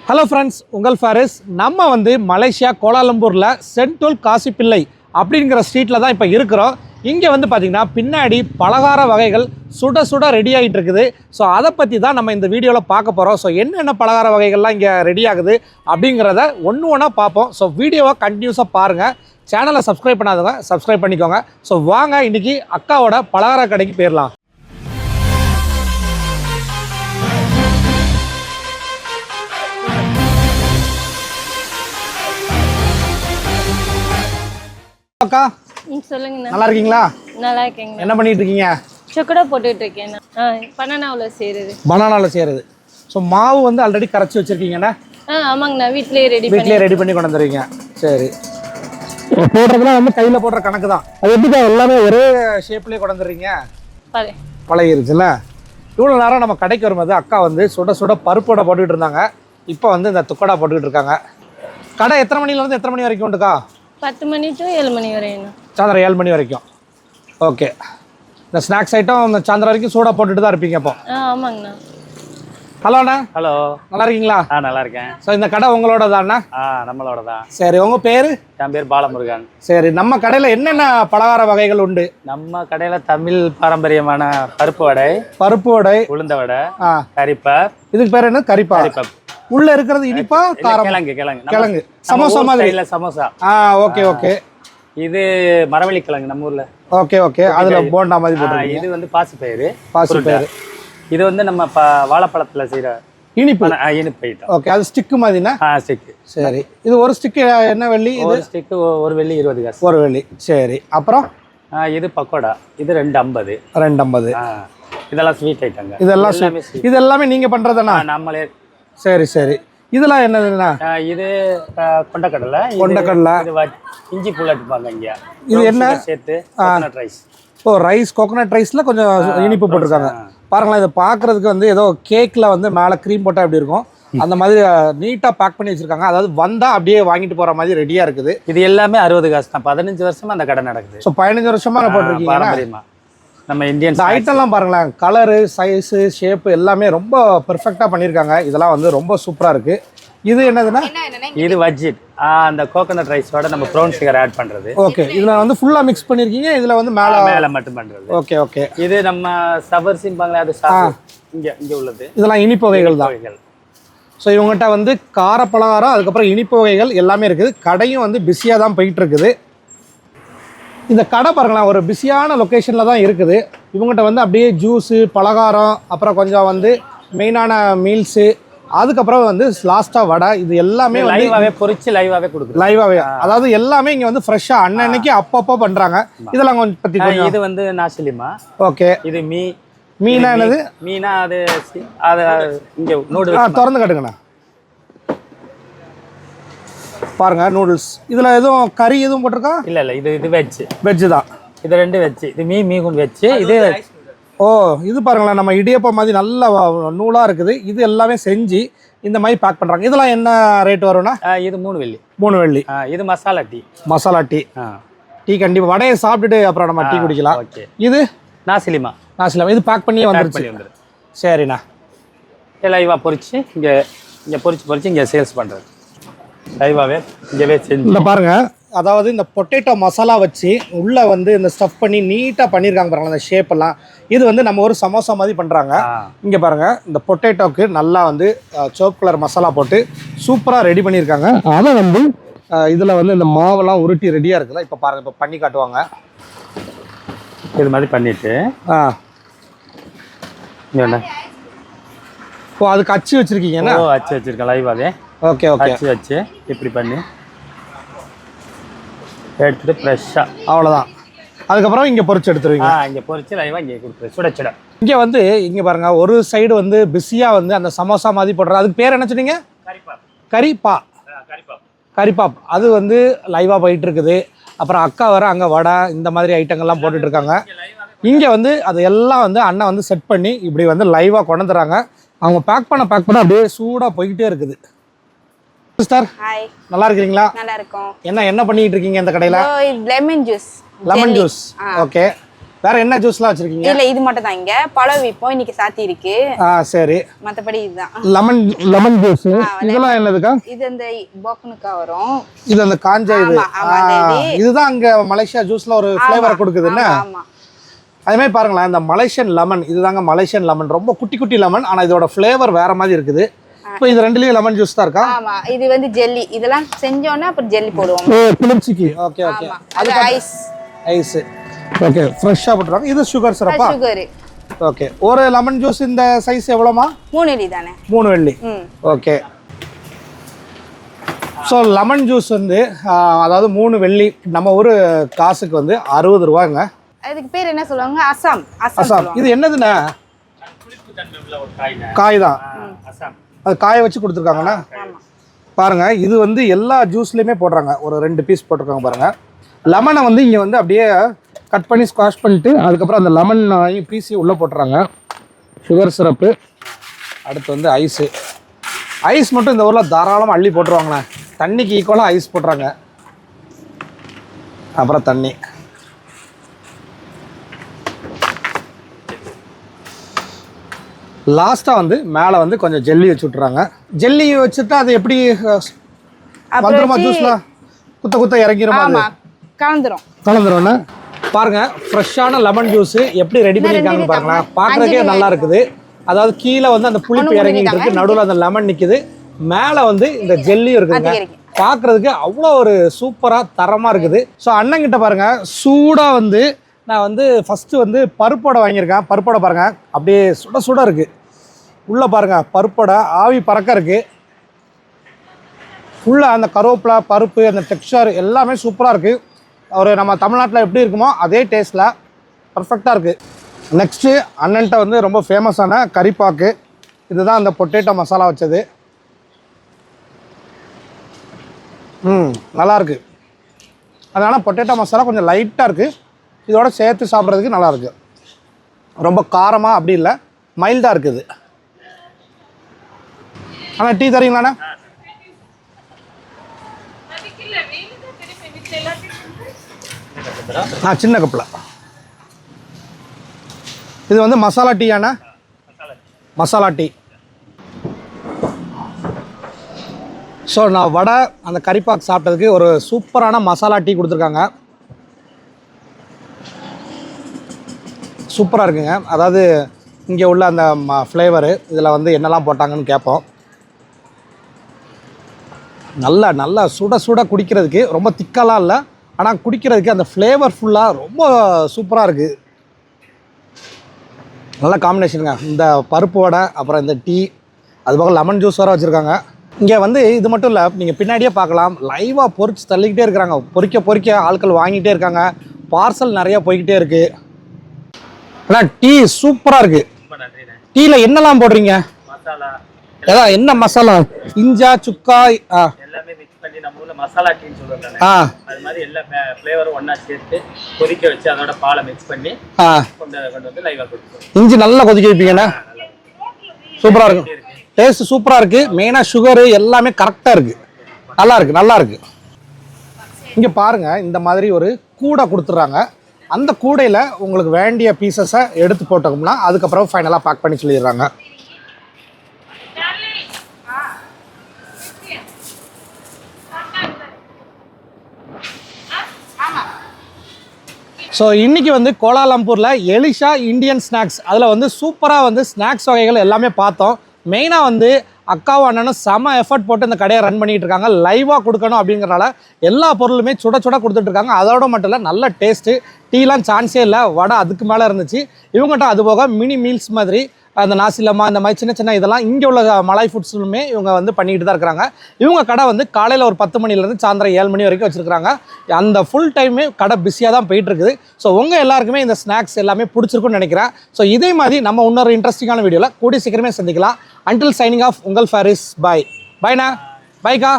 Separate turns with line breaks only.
Hello friends, உங்கள் ஃபாரிஸ். நம்ம வந்து மலேசியா கோலாலம்பூரில் சென்ட்ரல் காசிப்பிள்ளை அப்படிங்கிற ஸ்ட்ரீட்டில் தான் இப்போ இருக்கிறோம். இங்கே வந்து பார்த்திங்கன்னா பின்னாடி பலகார வகைகள் சுட சுட ரெடி ஆகிட்டு இருக்குது. ஸோ அதை பற்றி தான் நம்ம இந்த வீடியோவில் பார்க்க போகிறோம். ஸோ என்னென்ன பலகார வகைகள்லாம் இங்கே ரெடி ஆகுது அப்படிங்கிறத ஒன்று ஒன்றா பார்ப்போம். ஸோ வீடியோவை கண்டினியூஸாக பாருங்கள். சேனலை சப்ஸ்கிரைப் பண்ணாதவங்க சப்ஸ்கிரைப் பண்ணிக்கோங்க. ஸோ வாங்க இன்றைக்கி அக்காவோட பலகார கடைக்கு போயிடலாம். அக்கா
சொல்லுங்க.
நல்லா இருக்கீங்களா?
நல்லா இருக்கேங்க.
என்ன பண்ணிட்டு இருக்கீங்க?
சொக்கடா போட்டுட்டு இருக்கேன். பனானாவில் செய்யறது.
பனானாவில் செய்கிறது. ஸோ மாவு வந்து ஆல்ரெடி கரைச்சி வச்சுருக்கீங்கண்ணா?
ஆமாங்கண்ணா, வீட்லேயே ரெடி
பண்ணி கொண்டு வந்துடுவீங்க. சரி, போடுறதுலாம் வந்து கையில் போடுற கணக்கு தான். அது எப்படிக்கா எல்லாமே ஒரே ஷேப்லேயே கொண்டு வந்துடுறீங்க? பழகிருச்சுல்ல. இவ்வளோ நேரம் நம்ம கடைக்கு வரும்போது அக்கா வந்து சுட சுட பருப்போட போட்டுக்கிட்டு இருந்தாங்க. இப்போ வந்து இந்த துக்கடா போட்டுக்கிட்டு இருக்காங்க. கடை எத்தனை மணிலேருந்து எத்தனை மணி வரைக்கும் உண்டுக்கா?
10 மணி to 7 மணி வரையும்.
சாயந்தரம் 7 மணி வரைக்கும். ஓகே. இந்த ஸ்நாக்ஸ் ஐட்டம் இந்த சாயந்தரம் வரைக்கும் சூடாக போட்டுட்டு தான் இருப்பீங்க அப்போ?
ஆமாங்கண்ணா.
ஹலோ அண்ணா.
ஹலோ,
நல்லா இருக்கீங்களா?
நல்லா இருக்கேன்.
ஸோ இந்த கடை உங்களோட தாண்ணா?
நம்மளோட தான்.
சரி, உங்கள் பேர்?
என் பேர் பாலமுருகன்.
சரி, நம்ம கடையில் என்னென்ன பலகார வகைகள் உண்டு?
நம்ம கடையில் தமிழ் பாரம்பரியமான பருப்பு வடை, உளுந்த வடை, கரிப்பா.
இதுக்கு பேர் என்ன? கரிப்பா. உள்ள இருக்கிறது இனிப்பா காரம்? கிழங்கு சமோசா மாதிரி.
இல்ல சமோசா.
Okay okay.
இது மரவள்ளி கிழங்கு நம்ம ஊர்ல.
Okay okay. அதுல போண்டா மாதிரி போட்டுருக்கீங்க.
இது வந்து பாசிப்பயிறு. இது வந்து நம்ம வாழைப்பழத்துல செய்யற இனிப்பு ஐட்டம்.
ஓகே, அது ஸ்டிக் மாதிரினா?
ஸ்டிக்.
சரி, இது ஒரு ஸ்டிக் என்ன வெள்ளி?
ஒரு ஸ்டிக் ஒரு வெள்ளி 20 காசு.
ஒரு வெள்ளி. சரி, அப்புறம்
இது பக்கோடா. இது 250.
250.
இதெல்லாம் ஸ்வீட் ஐட்டங்க.
இது எல்லாமே நீங்க பண்றதுனா?
நம்மளே.
சரி சரி. இதெல்லாம் என்னதுன்னா?
இது கொண்டக்கடலை. இஞ்சி பூ அடிப்பாங்க இங்க.
இது என்ன
சேர்த்து? Coconut rice.
ரைஸ். கோகனட் ரைஸ்ல கொஞ்சம் இனிப்பு போட்டிருக்காங்க. பாருங்களேன், இதை பார்க்கறதுக்கு வந்து ஏதோ கேக்ல வந்து மேலே க்ரீம் போட்டால் எப்படி இருக்கும் அந்த மாதிரி நீட்டாக பேக் பண்ணி வச்சிருக்காங்க. அதாவது வந்தா அப்படியே வாங்கிட்டு போற மாதிரி ரெடியா இருக்குது.
இது எல்லாமே 60 காசு தான். 15 வருஷமா அந்த கடை நடக்குது.
ஸோ 15 வருஷமா போட்டிருக்கீங்க.
நம்ம இந்தியன்
ஐட்டம்லாம் பாருங்களேன், கலரு, சைஸு, ஷேப்பு எல்லாமே ரொம்ப பெர்ஃபெக்டாக பண்ணியிருக்காங்க. இதெல்லாம் வந்து ரொம்ப சூப்பராக இருக்குது. இது என்னதுன்னா?
இது வஜ்ஜிட். அந்த கோகனட் ரைஸோட நம்ம ப்ரௌன் சுகர் ஆட் பண்ணுறது.
ஓகே, இதில் வந்து ஃபுல்லாக மிக்ஸ் பண்ணியிருக்கீங்க. இதில் வந்து மேலே மட்டும்
பண்ணுறது.
Okay okay.
இது நம்ம சவர்சிம்பாங்களே, அது இங்கே உள்ளது. இதெல்லாம்
இனிப்பு வகைகள் தான். ஸோ இவங்ககிட்ட வந்து காரப்பலகாரம், அதுக்கப்புறம் இனிப்பு வகைகள் எல்லாமே இருக்குது. கடையும் வந்து பிஸியாக தான் போயிட்டு இருக்குது. இந்த கடை பாருங்களேன், ஒரு பிஸியான லொக்கேஷனில் தான் இருக்குது. இவங்ககிட்ட வந்து அப்படியே ஜூஸு, பலகாரம், அப்புறம் கொஞ்சம் வந்து மெயினான மீல்ஸு, அதுக்கப்புறம் வந்து லாஸ்ட்டாக வடை, இது எல்லாமே
லைவாகவே பொரிச்சு லைவாகவே கொடுக்குது.
லைவாகவே, அதாவது எல்லாமே இங்கே வந்து ஃப்ரெஷ்ஷாக அன்னன்னைக்கு அப்பப்போ பண்ணுறாங்க. இதெல்லாம் கொஞ்சம் பற்றி.
இது வந்து நாசிலிமா.
ஓகே.
இது
மீனா என்னது?
மீனா அது இங்கே நூடுல்ஸ்.
திறந்து கட்டுங்கண்ணா. பாருங்க, நூடுல்ஸ். இதுல எதுவும் கறி எதுவும் போட்டிருக்கா?
இல்ல இது வெஜ் தான். இது 2 வெஜ். இது மீன் வெஜ். இது
இது பாருங்களேன், நம்ம இடியப்பம் மாதிரி நல்ல நூலா இருக்குது. இது எல்லாமே செஞ்சு இந்த மாதிரி பேக் பண்றாங்க. இதெல்லாம் என்ன ரேட் வரும்னா?
இது 3 வெள்ளி.
3 வெள்ளி.
இது மசாலா டீ.
டீ கண்டிப்பா. வடையை சாப்பிட்டுட்டு அப்புறம் நம்ம டீ குடிக்கலாம். இது
நாசிலிமா.
இது பேக் பண்ணி வந்துருச்சு. சரிண்ணா.
லைவா பொரிச்சு இங்க பொரிச்சு இங்க சேல்ஸ் பண்றது. லைவாவே இங்கவே செஞ்சு.
இந்த பாருங்க, அதாவது இந்த பொட்டேட்டோ மசாலா வச்சு உள்ள வந்து இந்த ஸ்டஃப் பண்ணி நீட்டாக பண்ணியிருக்காங்க பாருங்க. அந்த ஷேப் எல்லாம் இது வந்து நம்ம ஒரு சமோசா மாதிரி பண்ணுறாங்க. இங்கே பாருங்க, இந்த பொட்டேட்டோக்கு நல்லா வந்து சோப் கலர் மசாலா போட்டு சூப்பராக ரெடி பண்ணியிருக்காங்க. அதை வந்து இதில் வந்து இந்த மாவெல்லாம் உருட்டி ரெடியாக இருக்குல்ல. இப்போ பாருங்க, இப்போ பண்ணி காட்டுவாங்க.
இது மாதிரி பண்ணிட்டு
அதுக்கு அச்சு வச்சிருக்கீங்கன்னா?
அச்சு வச்சிருக்கேன் லைவாவே.
Okay okay.
வச்சு இப்படி பண்ணி எடுத்துட்டு ஃப்ரெஷ்ஷாக
அவ்வளோதான். அதுக்கப்புறம் இங்கே பொரிச்சு எடுத்துருவீங்க?
இங்கே பொரிச்சு லைவாக இங்கே கொடுத்துரு சுட.
இங்கே வந்து இங்கே பாருங்க, ஒரு சைடு வந்து பிஸியாக வந்து அந்த சமோசா மாதிரி போடுற, அதுக்கு பேர் என்ன சொன்னீங்க? கரிப்பாப். அது வந்து லைவாக போயிட்டு இருக்குது. அப்புறம் அக்கா வர அங்கே வடை இந்த மாதிரி ஐட்டங்கள்லாம் போட்டுட்டு இருக்காங்க. இங்கே வந்து அது எல்லாம் வந்து அண்ணன் வந்து செட் பண்ணி இப்படி வந்து லைவாக கொண்டு வந்துடுறாங்க. அவங்க பேக் பண்ண அப்படியே சூடாக போய்கிட்டே இருக்குது. சிஸ்டர், ஹாய், நல்லா இருக்கீங்களா?
நல்லா இருக்கோம்.
என்ன பண்ணிட்டு இருக்கீங்க இந்த கடையில?
Lemon juice.
ஓகே. வேற என்ன ஜூஸ்லாம் வச்சிருக்கீங்க?
இல்ல இது மட்டும் தான். இங்க பழம் விப்போம், இன்னைக்கு சாத்தி இருக்கு.
சரி.
மத்தபடி இதுதான்.
Lemon juice. இதெல்லாம் என்னதுக்கா?
இது அந்த போக்கனுக்கா வரும்.
இது அந்த காஞ்ச இது. இதுதான் அங்க மலேசியா ஜூஸ்ல ஒரு ஃப்ளேவர் கொடுக்குதுன்னா.
ஆமா.
அதே மாதிரி பாருங்களேன், இந்த மலேசியன் லெமன், இதுதாங்க மலேசியன் லெமன். ரொம்ப குட்டி குட்டி லெமன், ஆனா இதோட ஃப்ளேவர் வேற மாதிரி இருக்குது. இப்போ இது ரெண்டுலயும் லெமன் ஜூஸ் தான் இருக்கா?
ஆமா. இது வந்து ஜெல்லி. இதெல்லாம் செஞ்சோம்னா அப்புறம் ஜெல்லி போடுவோம்.
குளிர்ச்சிக்கு. Okay okay.
அது ஐஸ்.
ஓகே, ஃப்ரெஷ்ஷா போட்டுறாங்க. இது சுகர் சிரப்பா?
சுகர்.
ஓகே. ஒரு லெமன் ஜூஸ் இந்த சைஸ் எவ்வளோமா?
3 வெள்ளி தானே?
3 வெள்ளி. ஓகே. ஸோ லெமன் ஜூஸ் வந்து அதாவது 3 வெள்ளி, நம்ம ஊர் காசுக்கு வந்து 60 ரூபாங்க.
அதுக்கு பேர் என்ன சொல்லுவாங்க? அசாம்.
அசாம். இது என்னதுண்ணா? காய் தான். அது காய வச்சு கொடுத்துருக்காங்கண்ணா. பாருங்க, இது வந்து எல்லா ஜூஸ்லையுமே போடுறாங்க. ஒரு 2 பீஸ் போட்டிருக்காங்க பாருங்க. லெமனை வந்து இங்கே வந்து அப்படியே கட் பண்ணி ஸ்குவாஷ் பண்ணிட்டு அதுக்கப்புறம் அந்த லெமன் பீஸி உள்ளே போட்டுறாங்க. Sugar syrup. அடுத்து வந்து ஐஸு. ஐஸ் மட்டும் இந்த ஊரில் தாராளமாக அள்ளி போட்டுருவாங்கண்ணே. தண்ணிக்கு ஈக்குவலாக ஐஸ் போட்டுறாங்க. அப்புறம் தண்ணி. லாஸ்ட்டாக வந்து மேலே வந்து கொஞ்சம் ஜெல்லி வச்சு விட்றாங்க. ஜெல்லி வச்சுட்டா அது எப்படி வந்துருமா? ஜூஸ்லாம் குத்த குத்த இறங்கிருமா? கலந்துரும்ண்ணா. பாருங்க, ஃப்ரெஷ்ஷான லெமன் ஜூஸ் எப்படி ரெடி பண்ணியிருக்காங்கன்னு பாருங்களா. பார்க்குறதுக்கே நல்லா இருக்குது. அதாவது கீழே வந்து அந்த புளிப்பு இறங்கிட்டு இருக்கு, நடுவில் அந்த லெமன் நிற்குது, மேலே வந்து இந்த ஜெல்லியும் இருக்குதுங்க. பார்க்குறதுக்கு அவ்வளோ ஒரு சூப்பராக தரமாக இருக்குது. ஸோ அண்ணங்கிட்ட பாருங்க, சூடாக வந்து நான் வந்து ஃபஸ்ட்டு வந்து பருப்போடை வாங்கியிருக்கேன். பருப்போடை பாருங்கள், அப்படியே சுட சுட இருக்குது. உள்ளே பாருங்கள், பருப்போடை ஆவி பறக்க இருக்குது. உள்ளே அந்த கருவேப்பிலை, பருப்பு, அந்த டெக்ஸ்சர் எல்லாமே சூப்பராக இருக்குது. ஒரு நம்ம தமிழ்நாட்டில் எப்படி இருக்குமோ அதே டேஸ்ட்டில் பர்ஃபெக்டாக இருக்குது. நெக்ஸ்ட்டு அண்ணன்ட்ட வந்து ரொம்ப ஃபேமஸான கறிப்பாக்கு. இதுதான் அந்த பொட்டேட்டோ மசாலா வச்சது. நல்லாயிருக்கு. அதனால் பொட்டேட்டோ மசாலா கொஞ்சம் லைட்டாக இருக்குது. இதோட சேர்த்து சாப்பிட்றதுக்கு நல்லாயிருக்கு. ரொம்ப காரமாக அப்படி இல்லை, மைல்டாக இருக்குது. ஆனால் டீ தரீங்களாண்ணா? சின்ன கப்பில். இது வந்து மசாலா டீயாண்ணா? மசாலா டீ. ஸோ நான் வடை அந்த கறிப்பாக் சாப்பிட்டதுக்கு ஒரு சூப்பரான மசாலா டீ கொடுத்துருக்காங்க. சூப்பராக இருக்குங்க. அதாவது இங்கே உள்ள அந்த ஃப்ளேவரு இதில் வந்து என்னெல்லாம் போட்டாங்கன்னு கேட்போம். நல்லா சுட சுட குடிக்கிறதுக்கு ரொம்ப திக்கெல்லாம் இல்லை, ஆனால் குடிக்கிறதுக்கு அந்த ஃப்ளேவர்ஃபுல்லாக ரொம்ப சூப்பராக இருக்குது. நல்ல காம்பினேஷனுங்க. இந்த பருப்பு வடை, அப்புறம் இந்த டீ, அது போக லெமன் ஜூஸ் வேறு வச்சுருக்காங்க. இங்கே வந்து இது மட்டும் இல்லை, நீங்கள் பின்னாடியே பார்க்கலாம், லைவாக பொரிச்சு தள்ளிக்கிட்டே இருக்கிறாங்க. பொறிக்க ஆட்கள் வாங்கிட்டே இருக்காங்க. பார்சல் நிறையா போய்கிட்டே இருக்குது. ஆனால் டீ சூப்பராக இருக்குது. டீயில் என்னெல்லாம் போடுறீங்க? ஏதா என்ன மசாலா? இஞ்சா, சுக்கா,
எல்லாமே மிக்ஸ் பண்ணி நம்ம ஊர்ல மசாலா டீன்னு சொல்றாங்க. அது மாதிரி எல்லா ஃப்ளேவரும் ஒண்ணா சேர்த்து கொதிக்க வச்சு அதோட பாலை மிக்ஸ் பண்ணி கொண்டு வந்து லைவா கொடுப்போம்.
இஞ்சி நல்லா கொதிக்க வைப்பீங்கண்ணா? சூப்பரா இருக்கும். டேஸ்ட் சூப்பரா இருக்கு. மெயினா சுகர் எல்லாமே கரெக்டா இருக்கு. நல்லா இருக்கு. இங்க பாருங்க, இந்த மாதிரி ஒரு கூடை கொடுத்துட்றாங்க. அந்த கூடையில உங்களுக்கு வேண்டிய பீசஸை எடுத்து போட்டோம்னா அதுக்கப்புறம் ஃபைனலா பேக் பண்ணி சொல்லிடுறாங்க. ஸோ இன்றைக்கி வந்து கோலாலம்பூரில் எலிஷா இந்தியன் ஸ்நாக்ஸ், அதில் வந்து சூப்பராக வந்து ஸ்நாக்ஸ் வகைகள் எல்லாமே பார்த்தோம். மெயினாக வந்து அக்காவும் அண்ணனும் செம எஃபர்ட் போட்டு இந்த கடையை ரன் பண்ணிகிட்டு இருக்காங்க. லைவாக கொடுக்கணும் அப்படிங்கிறனால எல்லா பொருளுமே சுட கொடுத்துட்ருக்காங்க. அதோட மட்டும் இல்லை, நல்ல டேஸ்ட்டு. டீலாம் சான்ஸே இல்லை, வடை அதுக்கு மேலே இருந்துச்சு. இவங்ககிட்ட அது போக மினி மீல்ஸ் மாதிரி அந்த நாசிலமா இந்த மாதிரி சின்ன இதெல்லாம் இங்கே உள்ள மலாய் ஃபுட்ஸ்லுமே இவங்க வந்து பண்ணிக்கிட்டு தான் இருக்கிறாங்க. இவங்க கடை வந்து காலையில் ஒரு 10 மணிலேருந்து சாயந்தரம் 7 மணி வரைக்கும் வச்சுருக்காங்க. அந்த ஃபுல் டைமே கடை பிஸியாக தான் போயிட்டுருக்குது. ஸோ உங்கள் எல்லாருக்குமே இந்த ஸ்நாக்ஸ் எல்லாமே பிடிச்சிருக்குன்னு நினைக்கிறேன். ஸோ இதே மாதிரி நம்ம இன்னொரு இன்ட்ரெஸ்டிங்கான வீடியோவில் கூடிய சீக்கிரமே சந்திக்கலாம். அன்டில் சைனிங் ஆஃப், உங்கள் ஃபாரிஸ். பாய். பாய்ண்ணா. பாய்க்கா.